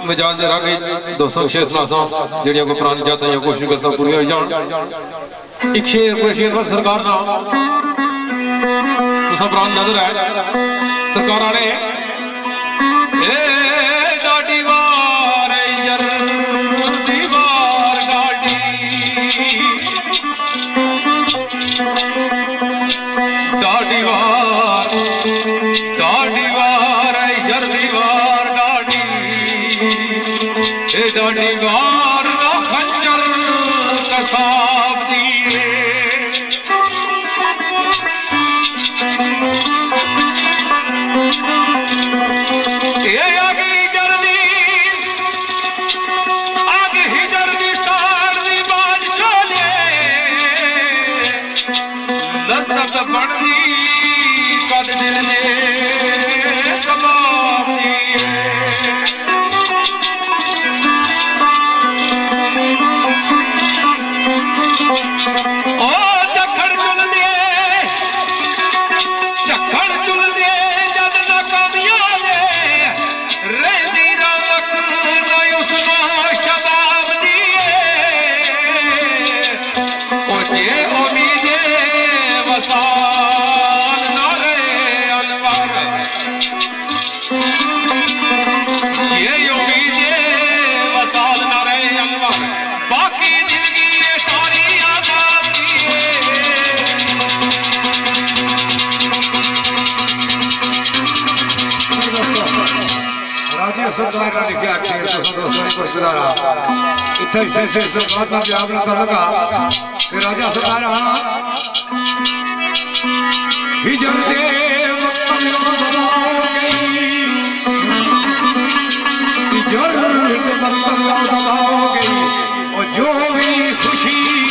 मिजाज रागी दोस्तों शेर सुनासा जड़ियां को पुरानी जाता या कोशिश करता पूरी हो जान एक शेर कोई शेर पर सरकार ना तो सब पुरानी नजर है सरकार आ रहे ए गाड़ी वार यार दीवार गाड़ी गाड़ी वार यार दीवार डाडी वार ना खंजर कसाब दिए ये आगे ही जर्दी सारदी बादशाह ने लज्जत बढ़ी कद दिल ने कबाब दिए राजा सरदार हिजर देव और जो भी खुशी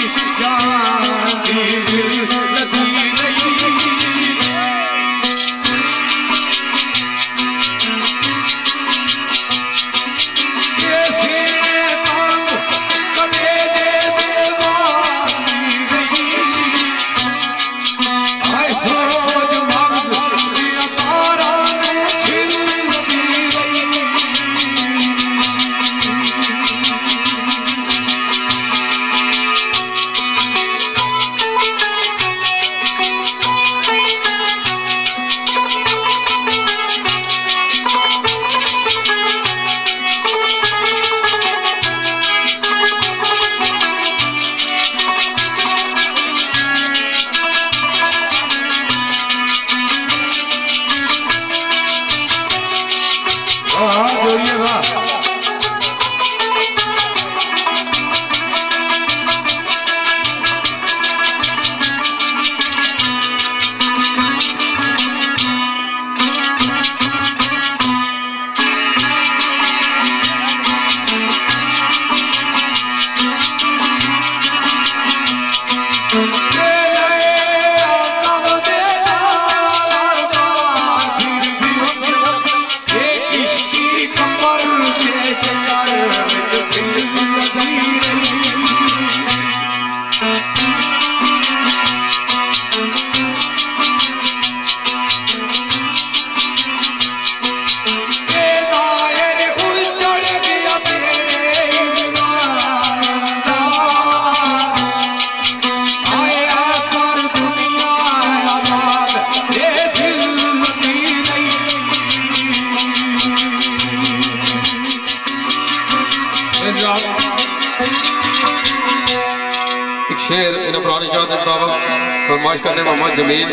शेर इन पुरानी चाहत मुताबिक फरमाइश करने मोहम्मद जमील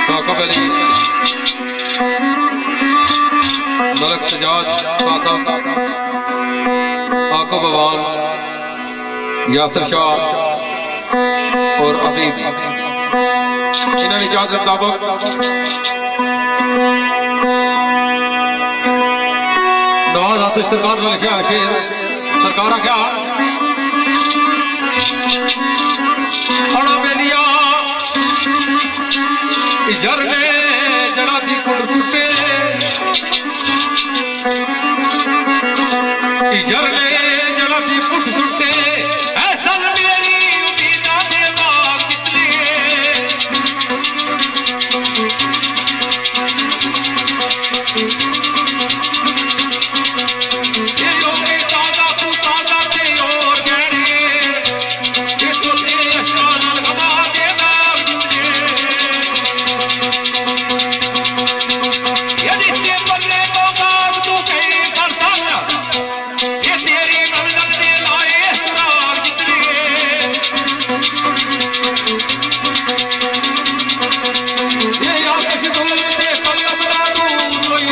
साकब अली मलक सजाद खातम आकब अवान यासर शाह और अबीब इन्होंने चाहत मुताबिक नवाज तो सरकार ने लिखा शेर सरकार क्या अड़ा बेलिया इजर ने जरा दी कुड़ सुटे इजर ने जरा दी कुड़ सुटे ऐसा मेरी उम्मीदा दे बाग कितने ये योगी ताजा तू ताजा ते और गहरे ये तो तेरे अश्कान गवा दे बाग कितने यदि से बदले तो बाग तू कहीं कर साला ये तेरी मंजिल दे लाए सुराग जितने ये आकाश दुल से कलम ना दूर कोई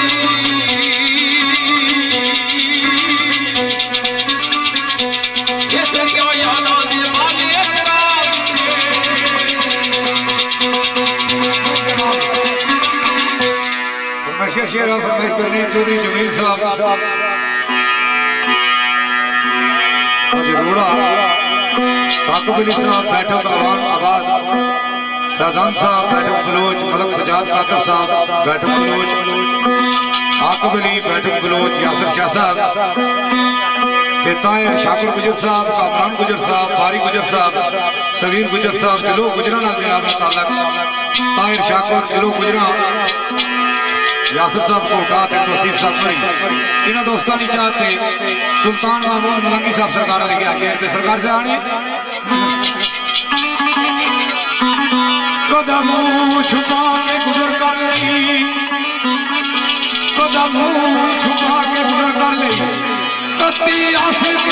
ये तेरी यादा दे वाले सुराग जितने शेर फरमाइश करनी चोरी जमील साहब रोड़ा साकुब अली साहब बैठक अवान आबाद फैजान साहब बैठक बलोच मलक सजाद कातर साहब बैठक बलोच आकुब अली बैठक बलोच यासर शाह साहब ताहिर शाकुर गुजर साहब कामरान गुजर साहब बारी गुजर साहब सगीर गुजर साहब दिलो गुजरा नाल जनाब तालक ताहिर शाकुर दिलो गुजरा यासर साहब कोटा ते तौसीफ साहब सरी इन दोस्तों की चाहते सुल्तान महमूद मलंगी साहब सरकार लेके आगे ते सरकार से आने कदम छुपा के गुजर कर ली कदम छुपा के गुजर कर ली कत्ती आसिफ